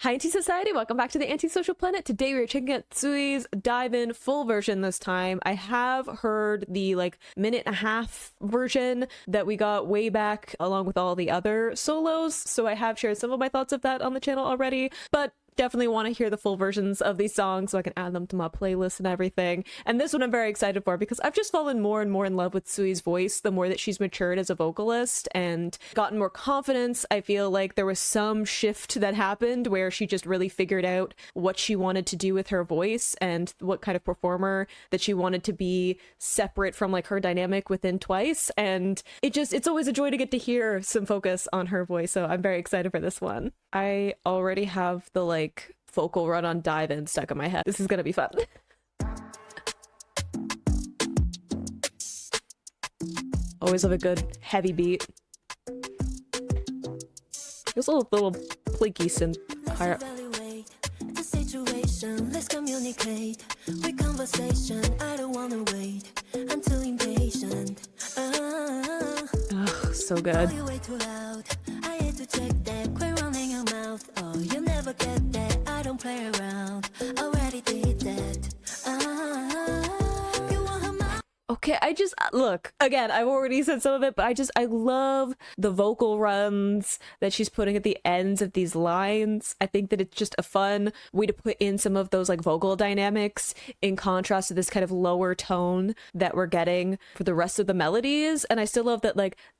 Hi Anti-Society, welcome back to the Antisocial Planet. Today we are checking out Tsuyu's dive-in full version this time. I have heard the minute and a half version that we got way back along with all the other solos, so I have shared some of my thoughts of that on the channel already, but definitely want to hear the full versions of these songs so I can add them to my playlist and everything. And this one I'm very excited for because I've just fallen more and more in love with Tsuyu's voice the more that she's matured as a vocalist and gotten more confidence. I feel like there was some shift that happened where she just really figured out what she wanted to do with her voice and what kind of performer that she wanted to be separate from her dynamic within TWICE. And it's always a joy to get to hear some focus on her voice, so I'm very excited for this one. I already have the vocal run on Dive In stuck in my head. This is gonna be fun. Always love a good heavy beat. There's a little plinky synth higher up. Let's communicate with conversation. I don't wanna wait. I'm too impatient. Oh, so good. You way too loud. I hate to check that. Quit running your mouth. Oh, you never get that. I don't play around. Already did that. You want her mouth? Okay, look, again, I've already said some of it, but I love the vocal runs that she's putting at the ends of these lines. I think that it's just a fun way to put in some of those vocal dynamics in contrast to this kind of lower tone that we're getting for the rest of the melodies. And I still love that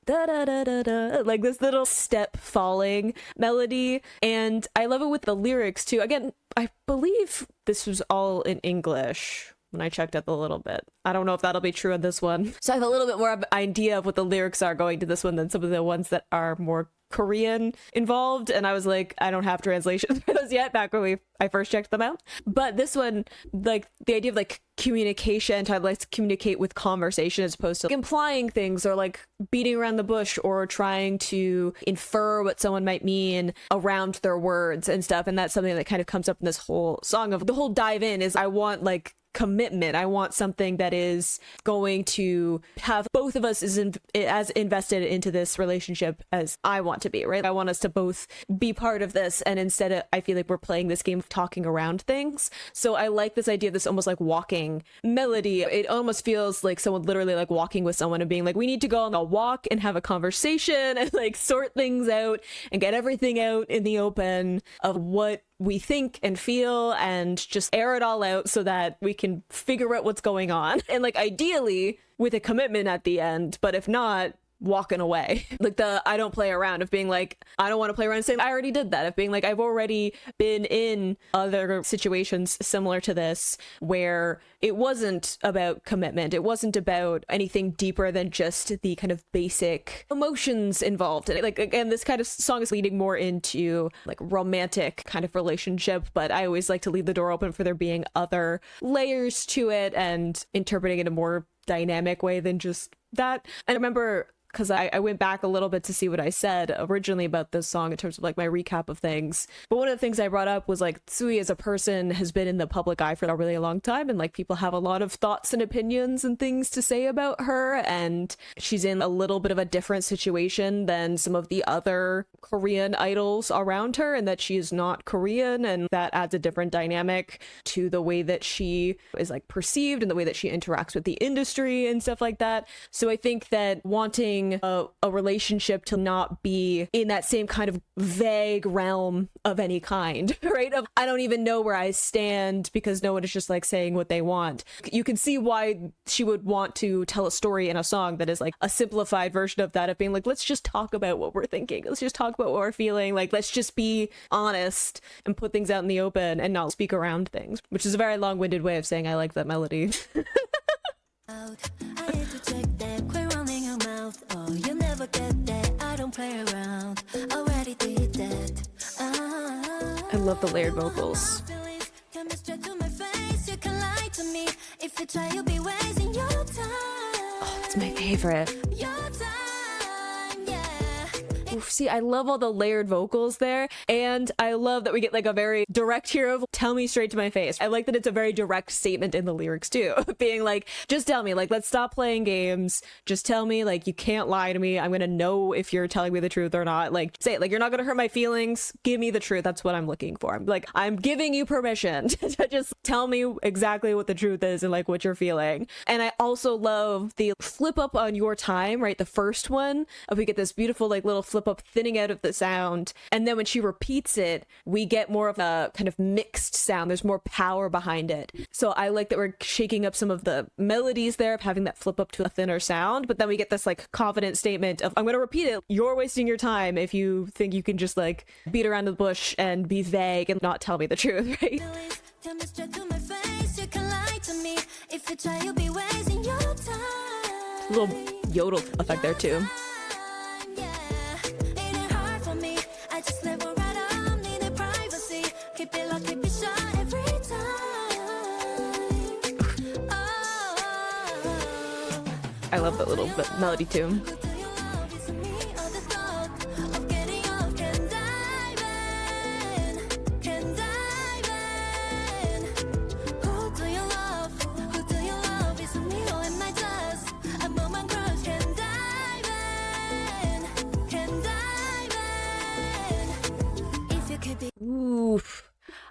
da da da da da, this little step falling melody. And I love it with the lyrics too. Again, I believe this was all in English when I checked up a little bit. I don't know if that'll be true on this one. So I have a little bit more of an idea of what the lyrics are going to this one than some of the ones that are more Korean involved. And I was like, I don't have translations for those yet, back when I first checked them out. But this one, the idea of communication, to communicate with conversation as opposed to implying things or beating around the bush or trying to infer what someone might mean around their words and stuff. And that's something that kind of comes up in this whole song. Of the whole dive in is I want commitment. I want something that is going to have both of us as invested into this relationship as I want to be, right? I want us to both be part of this, and instead of, I feel like we're playing this game of talking around things. So I like this idea of this almost walking melody. It almost feels like someone literally walking with someone and being we need to go on a walk and have a conversation and sort things out and get everything out in the open of what we think and feel and just air it all out so that we can figure out what's going on. And ideally with a commitment at the end, but if not, walking away. I don't play around of being I don't want to play around saying I already did that, of being I've already been in other situations similar to this where it wasn't about commitment. It wasn't about anything deeper than just the kind of basic emotions involved. And again, this kind of song is leading more into romantic kind of relationship, but I always like to leave the door open for there being other layers to it and interpreting it in a more dynamic way than just that. And I remember, because I went back a little bit to see what I said originally about this song in terms of my recap of things. But one of the things I brought up was Tsuyu as a person has been in the public eye for a really long time, and people have a lot of thoughts and opinions and things to say about her, and she's in a little bit of a different situation than some of the other Korean idols around her, and that she is not Korean, and that adds a different dynamic to the way that she is perceived and the way that she interacts with the industry and stuff like that. So I think that wanting a relationship to not be in that same kind of vague realm of any kind, right? Of I don't even know where I stand because no one is just saying what they want. You can see why she would want to tell a story in a song that is a simplified version of that, of being let's just talk about what we're thinking. Let's just talk about what we're feeling. Let's just be honest and put things out in the open and not speak around things, which is a very long-winded way of saying I like that melody. I hate to check that. Quit running your mouth. Oh, you never get that. I don't play around. Already did that. I love the layered vocals. Come straight to my face. You can lie to me. If you try, you'll be wasting your time. Oh, that's my favorite. Your time, yeah. Oof. see, I love all the layered vocals there, and I love that we get like a very direct here of tell me straight to my face. I like that it's a very direct statement in the lyrics too, being like, just tell me, like, let's stop playing games, just tell me, like, you can't lie to me, I'm gonna know if you're telling me the truth or not. Like, say it, like, you're not gonna hurt my feelings, give me the truth. That's what I'm looking for. I'm like, I'm giving you permission to just tell me exactly what the truth is and like what you're feeling. And I also love the flip up on your time, right? The first one, we get this beautiful like little flip up thinning out of the sound, and then when she repeats it, we get more of a kind of mixed sound. There's more power behind it. So I like that we're shaking up some of the melodies there of having that flip up to a thinner sound, but then we get this like confident statement of, I'm going to repeat it, you're wasting your time if you think you can just like beat around the bush and be vague and not tell me the truth, right? Tell me straight to my face, you can lie to me. If you try, you'll be wasting your time. Little yodel effect there too. Yeah, it ain't hard for me. I just live right on, needed privacy. Keep it locked, keep it shut every time. Oh, I love that little melody too. who do you love? Is it me or the thought of getting off? Can dive in, can dive in. Who do you love? Who do you love? Is it me or am I just a moment crush? Can dive in, can dive in. If you could be Oof.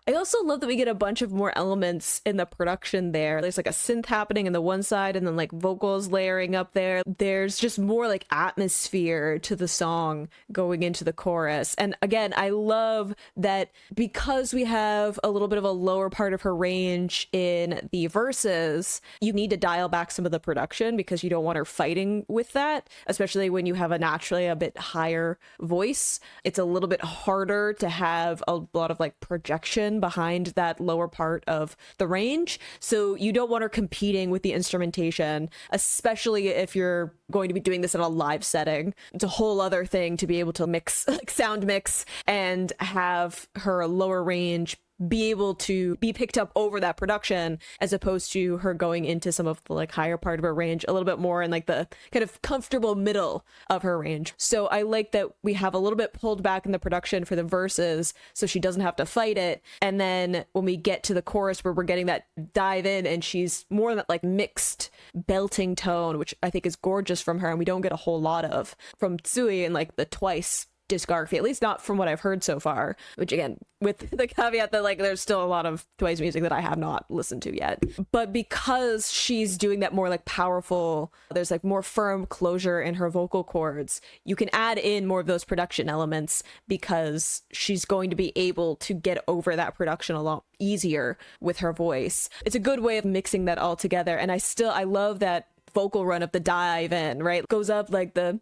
I also love that we get a bunch of more elements in the production there. There's like a synth happening in the one side and then like vocals layering up there. There's just more like atmosphere to the song going into the chorus. And again, I love that because we have a little bit of a lower part of her range in the verses, you need to dial back some of the production because you don't want her fighting with that, especially when you have a naturally a bit higher voice. It's a little bit harder to have a lot of like projection behind that lower part of the range. So you don't want her competing with the instrumentation, especially if you're going to be doing this in a live setting. It's a whole other thing to be able to mix, like sound mix, and have her lower range be able to be picked up over that production, as opposed to her going into some of the like higher part of her range a little bit more in like the kind of comfortable middle of her range. So I like that we have a little bit pulled back in the production for the verses so she doesn't have to fight it, and then when we get to the chorus where we're getting that dive in and she's more that like mixed belting tone, which I think is gorgeous from her and we don't get a whole lot of from Tzuyu in like the TWICE discography, at least not from what I've heard so far, which again, with the caveat that like there's still a lot of TWICE music that I have not listened to yet. But because she's doing that more like powerful, there's like more firm closure in her vocal cords, you can add in more of those production elements because she's going to be able to get over that production a lot easier with her voice. It's a good way of mixing that all together. And I love that vocal run of the dive in, right? Goes up like the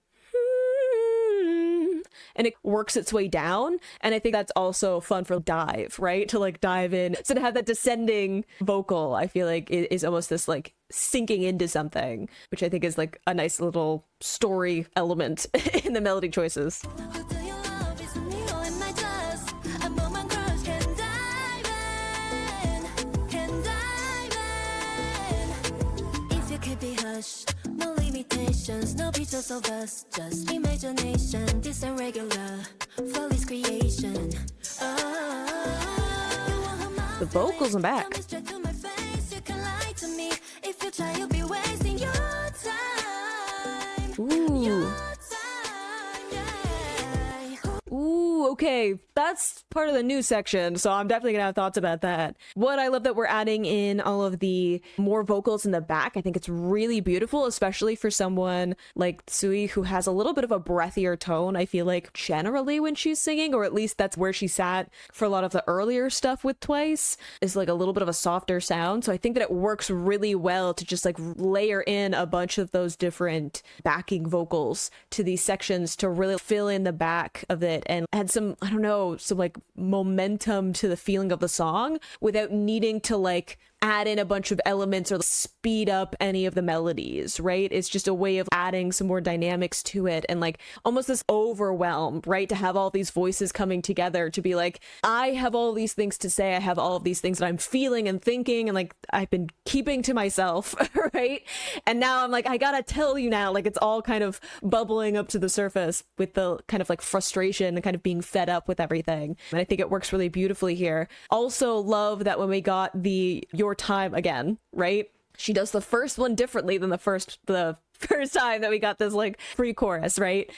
and it works its way down, and I think that's also fun for dive, right? To like dive in, so to have that descending vocal, I feel like it is almost this like sinking into something, which I think is like a nice little story element in the melody choices. who do you love? Is it me or am I just a moment crush? Can dive in, can dive in. If you could be hushed, no limitations, no pictures of us, just imagination. This ain't regular, flawless creation. The vocals are back. Tell me straight to my face, you can lie to me. If you try, you'll be wasting your time. Ooh. Your time, yeah. Ooh, okay. That's part of the new section, so I'm definitely gonna have thoughts about that. What I love that we're adding in all of the more vocals in the back. I think it's really beautiful, especially for someone like Tzuyu who has a little bit of a breathier tone, I feel like, generally when she's singing, or at least that's where she sat for a lot of the earlier stuff with TWICE, is like a little bit of a softer sound. So I think that it works really well to just like layer in a bunch of those different backing vocals to these sections to really fill in the back of it and add some, I don't know, some like momentum to the feeling of the song without needing to like add in a bunch of elements or speed up any of the melodies, right? It's just a way of adding some more dynamics to it, and like almost this overwhelm, right? To have all these voices coming together to be like, I have all these things to say, I have all of these things that I'm feeling and thinking, and like I've been keeping to myself, right? And now I'm like, I gotta tell you now, like it's all kind of bubbling up to the surface with the kind of like frustration and kind of being fed up with everything. And I think it works really beautifully here. Also love that when we got the Your Time again, right? She does the first one differently than the first time that we got this like pre-chorus, right?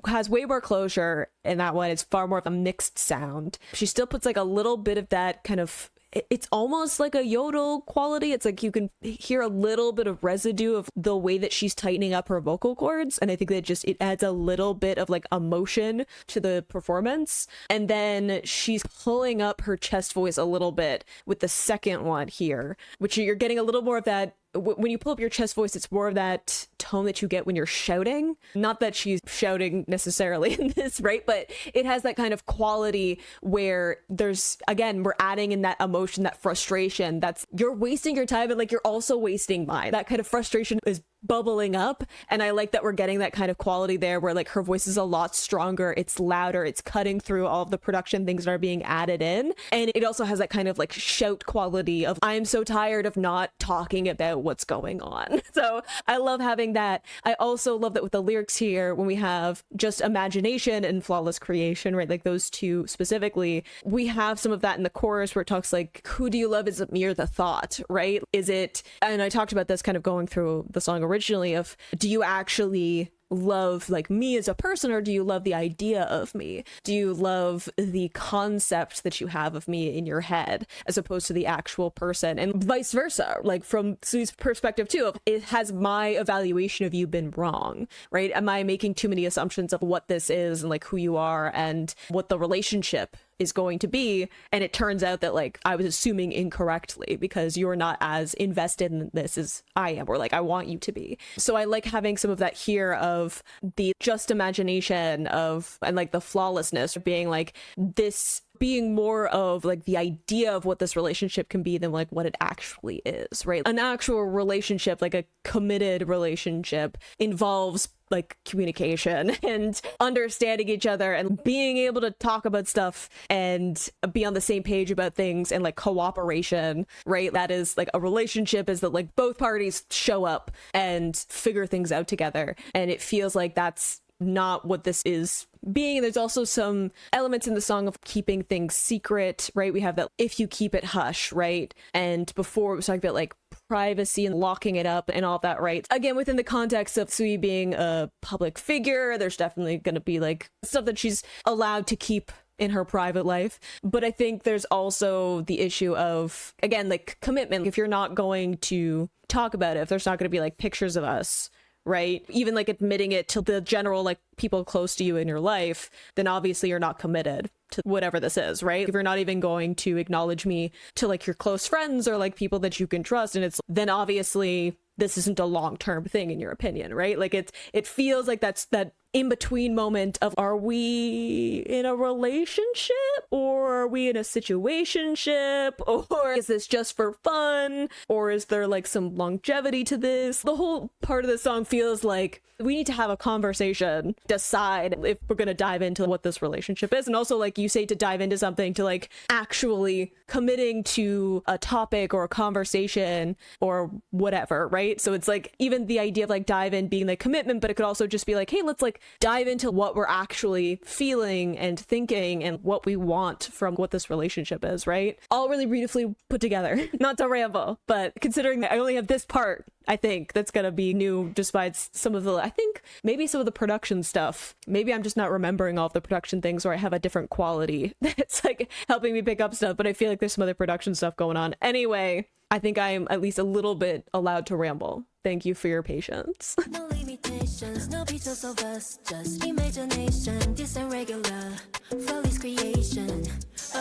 Has way more closure in that one. It's far more of a mixed sound. She still puts like a little bit of that kind of, it's almost like a yodel quality. It's like you can hear a little bit of residue of the way that she's tightening up her vocal cords, and I think that just it adds a little bit of like emotion to the performance. And then she's pulling up her chest voice a little bit with the second one here, which you're getting a little more of that. When you pull up your chest voice, it's more of that tone that you get when you're shouting. Not that she's shouting necessarily in this, right? But it has that kind of quality where there's, again, we're adding in that emotion, that frustration. That's, you're wasting your time, and like you're also wasting mine. That kind of frustration is bubbling up, and I like that we're getting that kind of quality there where like her voice is a lot stronger, it's louder, it's cutting through all of the production things that are being added in, and it also has that kind of like shout quality of I'm so tired of not talking about what's going on. So I love having that. I also love that with the lyrics here, when we have just imagination and flawless creation, right, like those two specifically, we have some of that in the chorus where it talks like, who do you love? Is it me or the thought, right? Is it, and I talked about this kind of going through the song originally, of do you actually love like me as a person, or do you love the idea of me? Do you love the concept that you have of me in your head as opposed to the actual person? And vice versa, like from Tsuyu's perspective too, of it has my evaluation of you been wrong, right? Am I making too many assumptions of what this is and like who you are and what the relationship is going to be, and it turns out that like I was assuming incorrectly because you're not as invested in this as I am, or like I want you to be. So I like having some of that here of the just imagination of, and like the flawlessness of being like this being more of like the idea of what this relationship can be than like what it actually is, right? An actual relationship, like a committed relationship, involves like communication and understanding each other and being able to talk about stuff and be on the same page about things, and like cooperation, right? That is like a relationship, is that like both parties show up and figure things out together, and it feels like that's not what this is being. There's also some elements in the song of keeping things secret, right? We have that if you keep it hush, right? And before it was talking about like privacy and locking it up and all that, right? Again, within the context of Tzuyu being a public figure, there's definitely going to be like stuff that she's allowed to keep in her private life. But I think there's also the issue of, again, like commitment. If you're not going to talk about it, if there's not going to be like pictures of us, right, even like admitting it to the general like people close to you in your life, then obviously you're not committed to whatever this is, right? If you're not even going to acknowledge me to like your close friends or like people that you can trust, and it's then obviously this isn't a long-term thing in your opinion, right? Like it feels like that's that in-between moment of, are we in a relationship, or are we in a situationship, or is this just for fun, or is there like some longevity to this? The whole part of the song feels like we need to have a conversation, decide if we're going to dive into what this relationship is, and also like you say, to dive into something, to like actually committing to a topic or a conversation or whatever, right? So it's like even the idea of like dive in being like commitment, but it could also just be like, hey, let's like dive into what we're actually feeling and thinking and what we want from what this relationship is, right? All really beautifully put together. Not to ramble, but considering that I only have this part, I think that's gonna be new, despite some of the, I think maybe some of the production stuff. Maybe I'm just not remembering all of the production things, or I have a different quality that's like helping me pick up stuff, but I feel like there's some other production stuff going on. Anyway, I think I'm at least a little bit allowed to ramble. Thank you for your patience. No limitations, no pictures of us, just imagination, this and regular, flawless creation. You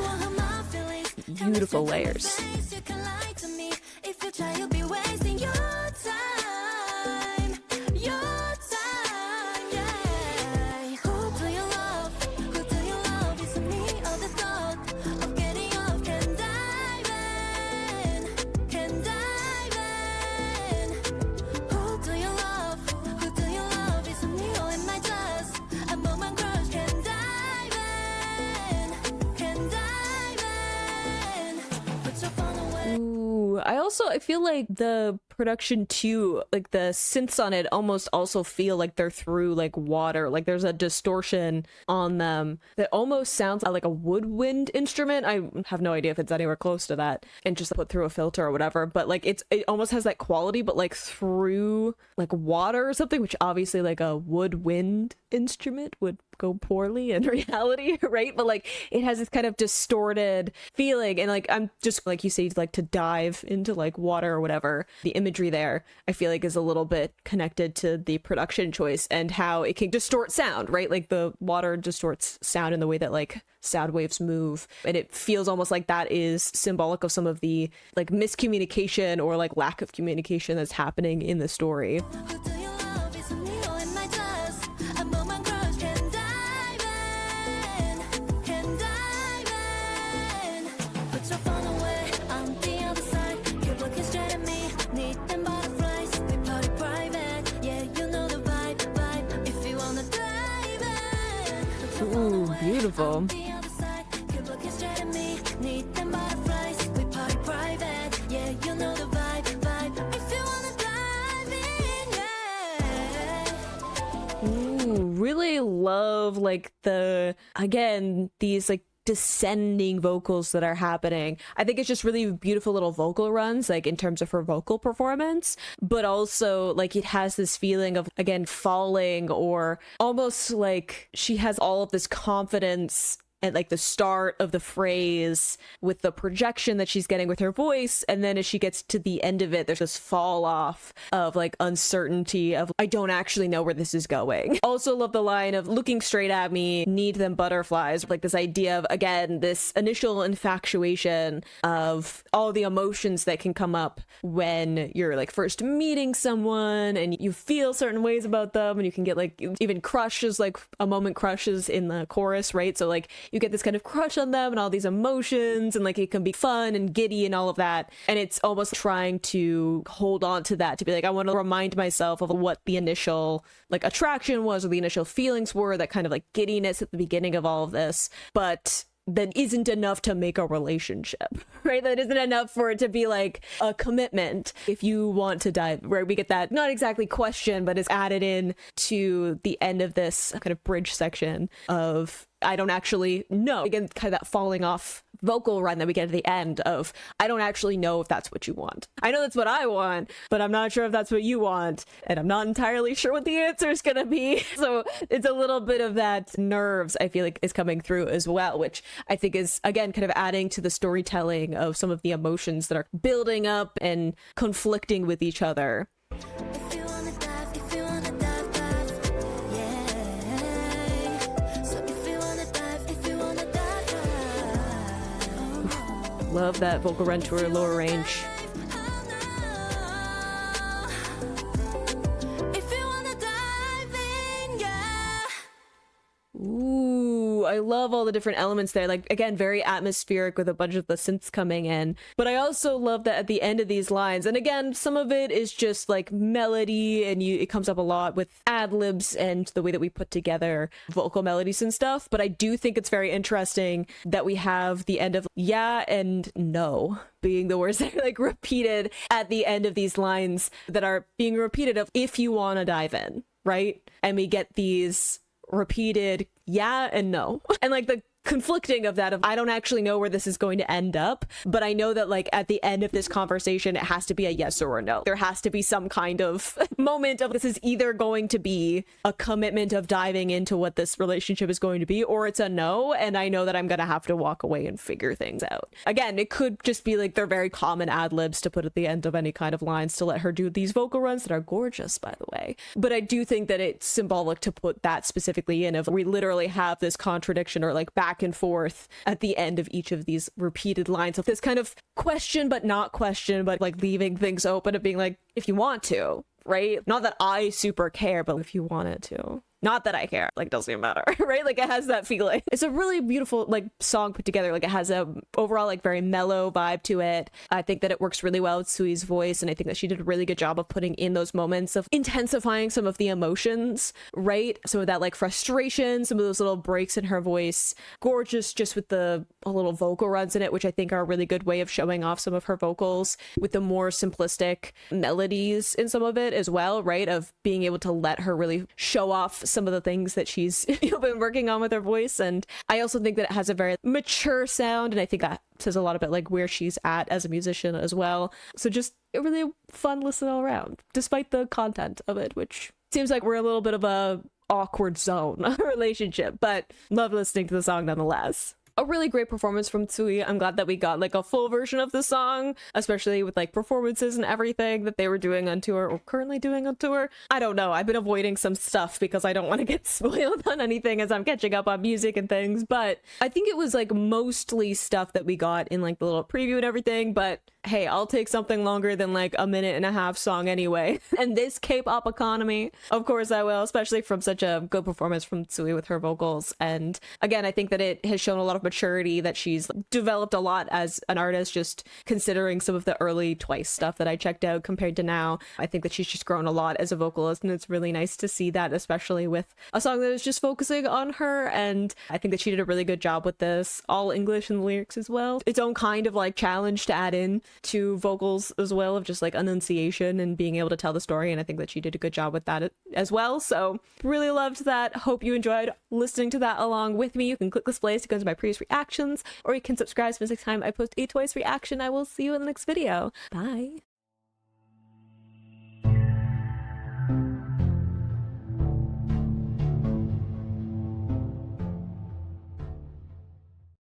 won't hurt my feelings. Beautiful layers. You can lie to me. If you try, you'll be wasting your time. Your time, yeah. Who do you love? Who do you love? Is it me or the thought of getting off? Can die? also, I feel like the production too, like the synths on it almost also feel like they're through like water. Like there's a distortion on them that almost sounds like a woodwind instrument. I have no idea if it's anywhere close to that, and just put through a filter or whatever. But like it almost has that quality, but like through like water or something, which obviously like a woodwind instrument would go poorly in reality, right? But like it has this kind of distorted feeling, and like I'm just like you say, like to dive into like water or whatever. The imagery there I feel like is a little bit connected to the production choice and how it can distort sound, right? Like the water distorts sound in the way that like sound waves move, and it feels almost like that is symbolic of some of the like miscommunication or like lack of communication that's happening in the story. Who do you love? It's me or in my dress? A moment crush can dive in, can dive in. Put your phone away on the other side. You're looking straight at me, need them butterflies. We party private, yeah, you know the vibe, vibe. If you wanna dive in. Put your phone Ooh, away beautiful. on the other side. You're looking straight at me, need them butterflies. We party private, yeah, you know the vibe, vibe. If you wanna dive in, yeah. Ooh, really love like the, again, these like descending vocals that are happening. I think it's just really beautiful little vocal runs, like in terms of her vocal performance, but also like it has this feeling of, again, falling, or almost like she has all of this confidence at like the start of the phrase with the projection that she's getting with her voice, and then as she gets to the end of it, there's this fall off of like uncertainty of I don't actually know where this is going. Also love the line of looking straight at me, need them butterflies, like this idea of, again, this initial infatuation of all the emotions that can come up when you're like first meeting someone and you feel certain ways about them, and you can get like even crushes, like a moment crushes in the chorus, right? So like you get this kind of crush on them and all these emotions, and like it can be fun and giddy and all of that, and it's almost trying to hold on to that, to be like, I want to remind myself of what the initial like attraction was, or the initial feelings were, that kind of like giddiness at the beginning of all of this, but that isn't enough to make a relationship, right? That isn't enough for it to be like a commitment if you want to dive, where we get that not exactly question, but it's added in to the end of this kind of bridge section of I don't actually know. Again, kind of that falling off vocal run that we get at the end of I don't actually know if that's what you want. I know that's what I want, but I'm not sure if that's what you want, and I'm not entirely sure what the answer is gonna be. So it's a little bit of that nerves, I feel like, is coming through as well, which I think is, again, kind of adding to the storytelling of some of the emotions that are building up and conflicting with each other. If you wanna dive, if you wanna dive, dive, yeah. So if you wanna dive, if you wanna dive, dive. Love that vocal run to her lower range. If you wanna dive in, yeah. Ooh, I love all the different elements there. Like, again, very atmospheric with a bunch of the synths coming in. But I also love that at the end of these lines, and again, some of it is just like melody, and it comes up a lot with ad-libs and the way that we put together vocal melodies and stuff. But I do think it's very interesting that we have the end of yeah and no being the words that are like repeated at the end of these lines, that are being repeated of if you want to dive in, right? And we get these repeated yeah and no, and like the conflicting of that of I don't actually know where this is going to end up, but I know that like at the end of this conversation it has to be a yes or a no. There has to be some kind of moment of this is either going to be a commitment of diving into what this relationship is going to be, or it's a no, and I know that I'm gonna have to walk away and figure things out. Again, it could just be like they're very common ad-libs to put at the end of any kind of lines to let her do these vocal runs that are gorgeous, by the way. But I do think that it's symbolic to put that specifically in, of we literally have this contradiction or like back and forth at the end of each of these repeated lines of this kind of question but not question, but like leaving things open of being like, if you want to, right? Not that I super care, but if you wanted to. Not that I care, like, doesn't even matter, right? Like, it has that feeling. It's a really beautiful, like, song put together. Like, it has a overall, like, very mellow vibe to it. I think that it works really well with Tsuyu's voice, and I think that she did a really good job of putting in those moments of intensifying some of the emotions, right? Some of that, like, frustration, some of those little breaks in her voice. Gorgeous, just with the little vocal runs in it, which I think are a really good way of showing off some of her vocals, with the more simplistic melodies in some of it as well, right? Of being able to let her really show off some of the things that she's been working on with her voice. And I also think that it has a very mature sound, and I think that says a lot about like where she's at as a musician as well. So just a really fun listen all around, despite the content of it, which seems like we're a little bit of a awkward zone relationship, but love listening to the song nonetheless. A really great performance from Tzuyu. I'm glad that we got like a full version of the song, especially with like performances and everything that they were doing on tour or currently doing on tour. I don't know. I've been avoiding some stuff because I don't want to get spoiled on anything as I'm catching up on music and things, but I think it was like mostly stuff that we got in like the little preview and everything, but hey, I'll take something longer than like a minute and a half song anyway. And this K-pop economy, of course I will, especially from such a good performance from Tzuyu with her vocals. And again, I think that it has shown a lot of maturity, that she's developed a lot as an artist, just considering some of the early TWICE stuff that I checked out compared to now. I think that she's just grown a lot as a vocalist, and it's really nice to see that, especially with a song that is just focusing on her. And I think that she did a really good job with this, all English in the lyrics as well. Its own kind of like challenge to add in to vocals as well, of just like enunciation and being able to tell the story, and I think that she did a good job with that as well. So really loved that. Hope you enjoyed listening to that along with me. You can click this place to go into my previous reactions, or you can subscribe so the next time I post a TWICE reaction. I will see you in the next video. Bye.